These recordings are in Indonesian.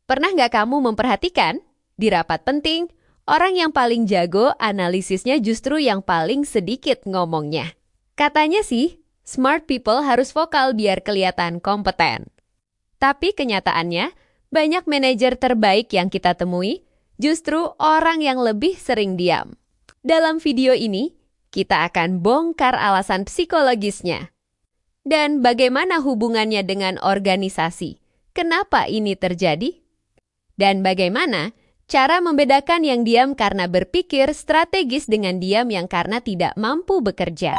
Pernah nggak kamu memperhatikan? Di rapat penting, orang yang paling jago analisisnya justru yang paling sedikit ngomongnya. Katanya sih, smart people harus vokal biar kelihatan kompeten. Tapi kenyataannya, banyak manajer terbaik yang kita temui justru orang yang lebih sering diam. Dalam video ini, kita akan bongkar alasan psikologisnya. Dan bagaimana hubungannya dengan organisasi? Kenapa ini terjadi? Dan bagaimana cara membedakan yang diam karena berpikir strategis dengan diam yang karena tidak mampu bekerja?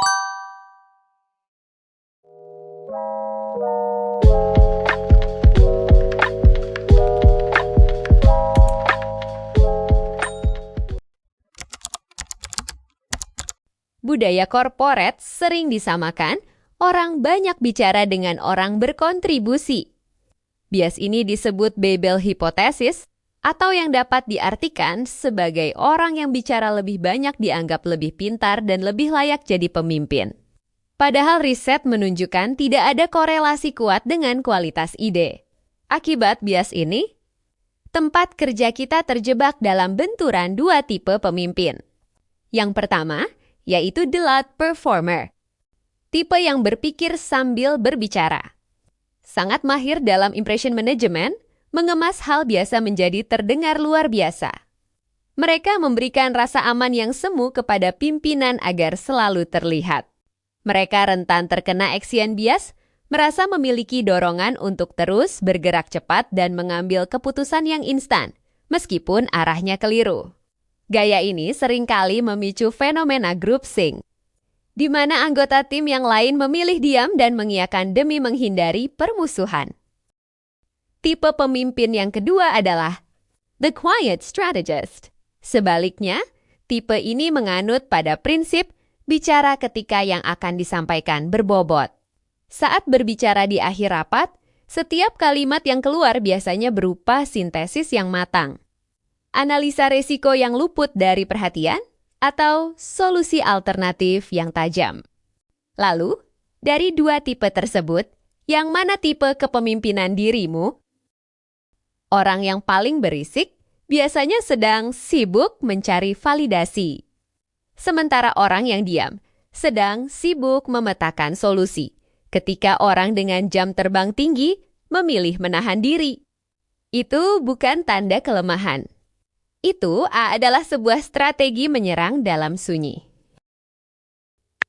Budaya korporat sering disamakan orang banyak bicara dengan orang berkontribusi. Bias ini disebut Babel Hypothesis atau yang dapat diartikan sebagai orang yang bicara lebih banyak dianggap lebih pintar dan lebih layak jadi pemimpin. Padahal riset menunjukkan tidak ada korelasi kuat dengan kualitas ide. Akibat bias ini, tempat kerja kita terjebak dalam benturan dua tipe pemimpin. Yang pertama, yaitu the loud performer. Tipe yang berpikir sambil berbicara. Sangat mahir dalam impression management, mengemas hal biasa menjadi terdengar luar biasa. Mereka memberikan rasa aman yang semu kepada pimpinan agar selalu terlihat. Mereka rentan terkena action bias, merasa memiliki dorongan untuk terus bergerak cepat dan mengambil keputusan yang instan, meskipun arahnya keliru. Gaya ini seringkali memicu fenomena groupthink, di mana anggota tim yang lain memilih diam dan mengiyakan demi menghindari permusuhan. Tipe pemimpin yang kedua adalah the quiet strategist. Sebaliknya, tipe ini menganut pada prinsip bicara ketika yang akan disampaikan berbobot. Saat berbicara di akhir rapat, setiap kalimat yang keluar biasanya berupa sintesis yang matang. Analisa resiko yang luput dari perhatian, atau solusi alternatif yang tajam. Lalu, dari dua tipe tersebut, yang mana tipe kepemimpinan dirimu? Orang yang paling berisik biasanya sedang sibuk mencari validasi. Sementara orang yang diam sedang sibuk memetakan solusi. Ketika orang dengan jam terbang tinggi memilih menahan diri. Itu bukan tanda kelemahan. Itu adalah sebuah strategi menyerang dalam sunyi.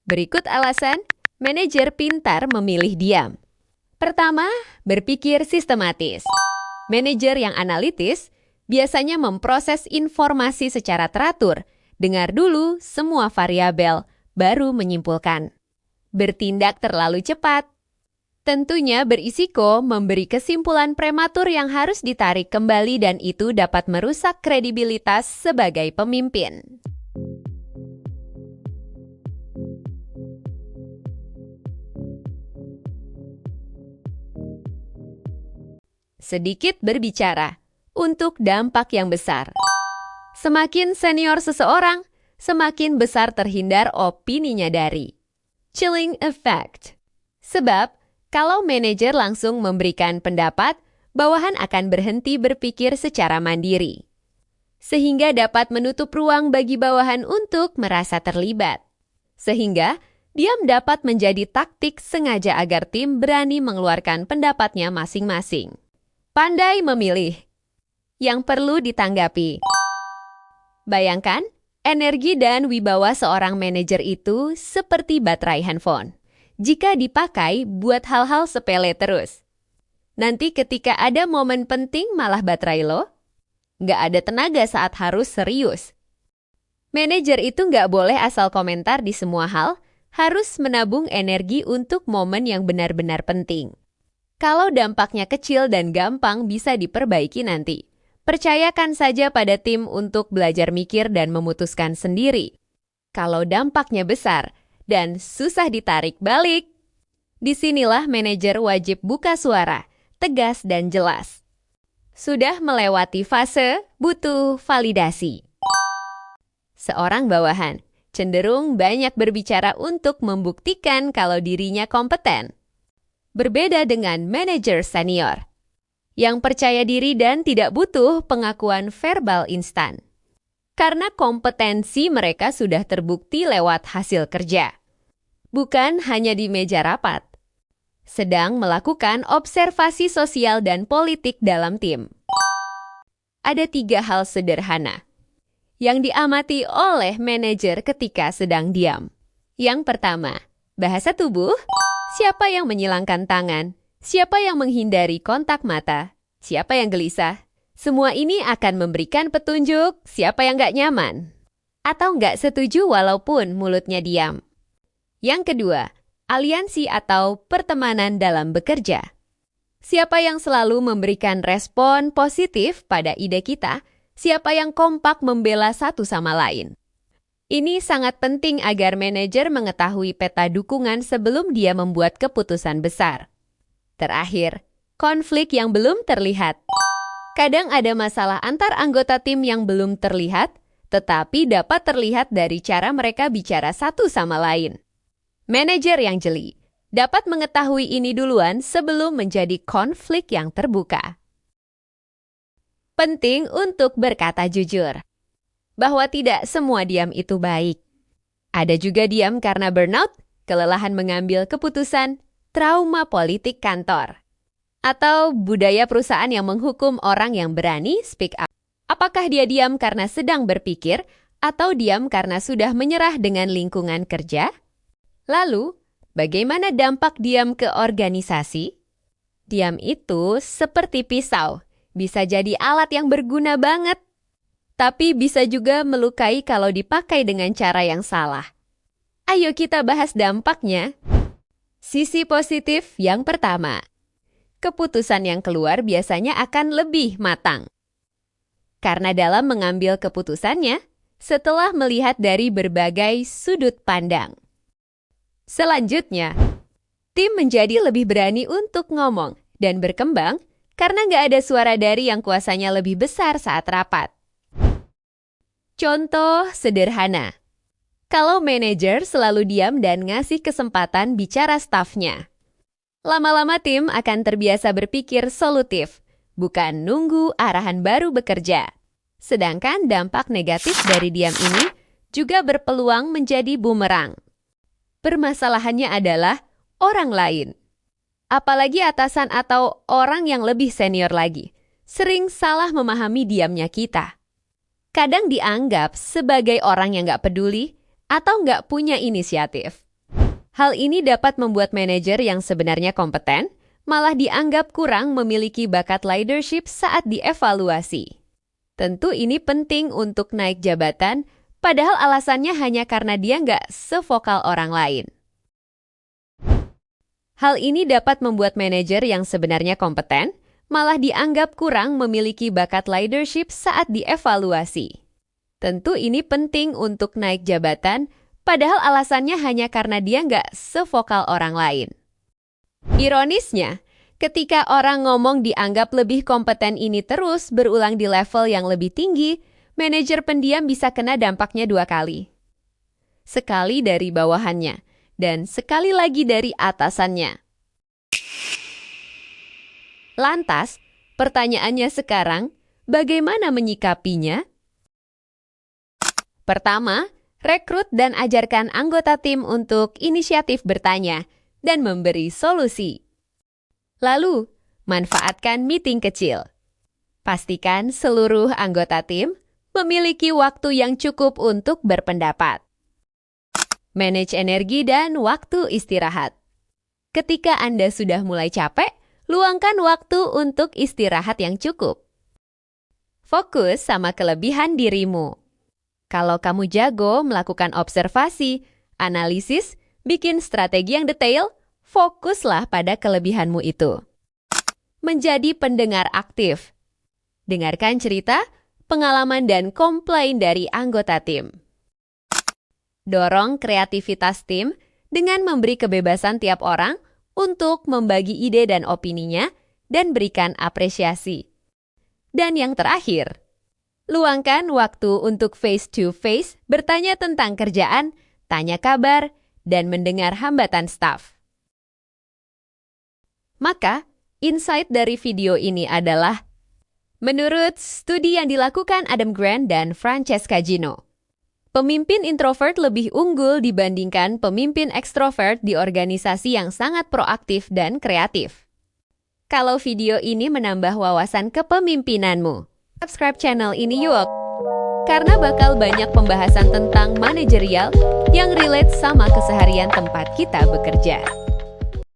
Berikut alasan manajer pintar memilih diam. Pertama, berpikir sistematis. Manajer yang analitis biasanya memproses informasi secara teratur, dengar dulu semua variabel, baru menyimpulkan. Bertindak terlalu cepat. Tentunya berisiko memberi kesimpulan prematur yang harus ditarik kembali dan itu dapat merusak kredibilitas sebagai pemimpin. Sedikit berbicara untuk dampak yang besar. Semakin senior seseorang, semakin besar terhindar opininya dari chilling effect. Sebab, kalau manajer langsung memberikan pendapat, bawahan akan berhenti berpikir secara mandiri. Sehingga dapat menutup ruang bagi bawahan untuk merasa terlibat. Sehingga, diam dapat menjadi taktik sengaja agar tim berani mengeluarkan pendapatnya masing-masing. Pandai memilih. Yang perlu ditanggapi. Bayangkan, energi dan wibawa seorang manajer itu seperti baterai handphone. Jika dipakai buat hal-hal sepele terus. Nanti ketika ada momen penting malah baterai lo, nggak ada tenaga saat harus serius. Manajer itu nggak boleh asal komentar di semua hal, harus menabung energi untuk momen yang benar-benar penting. Kalau dampaknya kecil dan gampang bisa diperbaiki nanti. Percayakan saja pada tim untuk belajar mikir dan memutuskan sendiri. Kalau dampaknya besar, dan susah ditarik balik. Disinilah manajer wajib buka suara, tegas dan jelas. Sudah melewati fase butuh validasi. Seorang bawahan cenderung banyak berbicara untuk membuktikan kalau dirinya kompeten. Berbeda dengan manajer senior, yang percaya diri dan tidak butuh pengakuan verbal instan. Karena kompetensi mereka sudah terbukti lewat hasil kerja. Bukan hanya di meja rapat. Sedang melakukan observasi sosial dan politik dalam tim. Ada 3 hal sederhana yang diamati oleh manajer ketika sedang diam. Yang pertama, bahasa tubuh, siapa yang menyilangkan tangan, siapa yang menghindari kontak mata, siapa yang gelisah. Semua ini akan memberikan petunjuk siapa yang nggak nyaman atau nggak setuju walaupun mulutnya diam. Yang kedua, aliansi atau pertemanan dalam bekerja. Siapa yang selalu memberikan respon positif pada ide kita, siapa yang kompak membela satu sama lain. Ini sangat penting agar manajer mengetahui peta dukungan sebelum dia membuat keputusan besar. Terakhir, konflik yang belum terlihat. Kadang ada masalah antar anggota tim yang belum terlihat, tetapi dapat terlihat dari cara mereka bicara satu sama lain. Manajer yang jeli dapat mengetahui ini duluan sebelum menjadi konflik yang terbuka. Penting untuk berkata jujur, bahwa tidak semua diam itu baik. Ada juga diam karena burnout, kelelahan mengambil keputusan, trauma politik kantor, atau budaya perusahaan yang menghukum orang yang berani speak up. Apakah dia diam karena sedang berpikir, atau diam karena sudah menyerah dengan lingkungan kerja? Lalu, bagaimana dampak diam ke organisasi? Diam itu seperti pisau, bisa jadi alat yang berguna banget, tapi bisa juga melukai kalau dipakai dengan cara yang salah. Ayo kita bahas dampaknya. Sisi positif yang pertama, keputusan yang keluar biasanya akan lebih matang. Karena dalam mengambil keputusannya, setelah melihat dari berbagai sudut pandang. Selanjutnya, tim menjadi lebih berani untuk ngomong dan berkembang karena nggak ada suara dari yang kuasanya lebih besar saat rapat. Contoh sederhana, kalau manajer selalu diam dan ngasih kesempatan bicara stafnya, lama-lama tim akan terbiasa berpikir solutif, bukan nunggu arahan baru bekerja. Sedangkan dampak negatif dari diam ini juga berpeluang menjadi bumerang. Permasalahannya adalah orang lain. Apalagi atasan atau orang yang lebih senior lagi, sering salah memahami diamnya kita. Kadang dianggap sebagai orang yang nggak peduli atau nggak punya inisiatif. Hal ini dapat membuat manajer yang sebenarnya kompeten malah dianggap kurang memiliki bakat leadership saat dievaluasi. Tentu ini penting untuk naik jabatan, padahal alasannya hanya karena dia nggak sevokal orang lain. Hal ini dapat membuat manajer yang sebenarnya kompeten malah dianggap kurang memiliki bakat leadership saat dievaluasi. Tentu ini penting untuk naik jabatan, padahal alasannya hanya karena dia nggak sevokal orang lain. Ironisnya, ketika orang ngomong dianggap lebih kompeten ini terus berulang di level yang lebih tinggi, manajer pendiam bisa kena dampaknya 2 kali. Sekali dari bawahannya, dan sekali lagi dari atasannya. Lantas, pertanyaannya sekarang, bagaimana menyikapinya? Pertama, rekrut dan ajarkan anggota tim untuk inisiatif bertanya dan memberi solusi. Lalu, manfaatkan meeting kecil. Pastikan seluruh anggota tim memiliki waktu yang cukup untuk berpendapat. Manage energi dan waktu istirahat. Ketika Anda sudah mulai capek, luangkan waktu untuk istirahat yang cukup. Fokus sama kelebihan dirimu. Kalau kamu jago melakukan observasi, analisis, bikin strategi yang detail, fokuslah pada kelebihanmu itu. Menjadi pendengar aktif. Dengarkan cerita, pengalaman, dan komplain dari anggota tim. Dorong kreativitas tim dengan memberi kebebasan tiap orang untuk membagi ide dan opininya dan berikan apresiasi. Dan yang terakhir, luangkan waktu untuk face-to-face bertanya tentang kerjaan, tanya kabar, dan mendengar hambatan staf. Maka, Insight dari video ini adalah, menurut studi yang dilakukan Adam Grant dan Francesca Gino, pemimpin introvert lebih unggul dibandingkan pemimpin ekstrovert di organisasi yang sangat proaktif dan kreatif. Kalau video ini menambah wawasan kepemimpinanmu, subscribe channel ini yuk! Karena bakal banyak pembahasan tentang manajerial yang relate sama keseharian tempat kita bekerja.